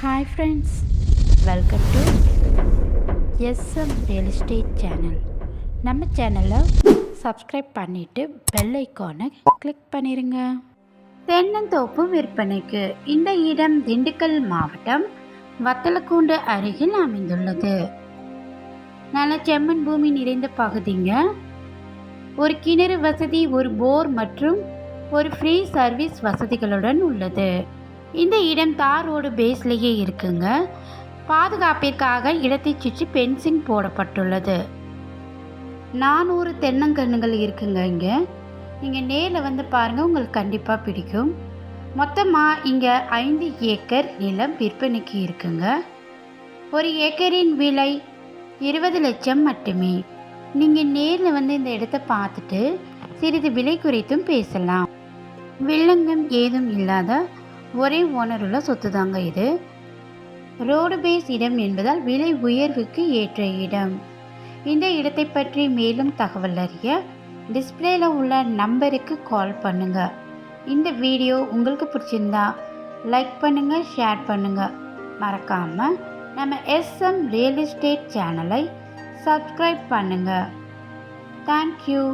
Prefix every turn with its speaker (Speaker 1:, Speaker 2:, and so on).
Speaker 1: Hi friends, welcome to SM real estate channel. நம்ம சேனலை subscribe பண்ணிவிட்டு பெல் ஐக்கானை கிளிக் பண்ணிடுங்க. தென்னந்தோப்பு விற்பனைக்கு. இந்த இடம் திண்டுக்கல் மாவட்டம் வத்தலக்குண்டு அருகில் அமைந்துள்ளது. நல்ல செம்மண் பூமி நிறைந்த பகுதிங்க. ஒரு கிணறு வசதி, ஒரு போர் மற்றும் ஒரு ஃப்ரீ சர்வீஸ் வசதிகளுடன் உள்ளது. இந்த இடம் தார் ரோடு பேஸ்லேயே இருக்குங்க. பாதுகாப்பிற்காக இடத்தை சுற்றி பென்சிங் போடப்பட்டுள்ளது. 400 தென்னங்கன்றுகள் இருக்குங்க. இங்கே நீங்கள் நேரில் வந்து பாருங்கள், உங்களுக்கு கண்டிப்பாக பிடிக்கும். மொத்தமாக இங்கே 5 ஏக்கர் நிலம் விற்பனைக்கு இருக்குங்க. ஒரு ஏக்கரின் விலை 20 லட்சம் மட்டுமே. நீங்கள் நேரில் வந்து இந்த இடத்த பார்த்துட்டு சிறிது விலை குறித்தும் பேசலாம். வில்லங்கம் ஏதும் இல்லாத ஒரே ஓனருள்ள சொத்து தாங்க இது. ரோடு பேஸ் இடம் என்பதால் விலை உயர்வுக்கு ஏற்ற இடம். இந்த இடத்தை பற்றி மேலும் தகவல் அறிய டிஸ்பிளேல உள்ள நம்பருக்கு கால் பண்ணுங்க. இந்த வீடியோ உங்களுக்கு பிடிச்சிருந்தா லைக் பண்ணுங்க, ஷேர் பண்ணுங்க. மறக்காம நம்ம எஸ்எம் ரியல் எஸ்டேட் சேனலை சப்ஸ்கிரைப் பண்ணுங்க. தேங்க்யூ.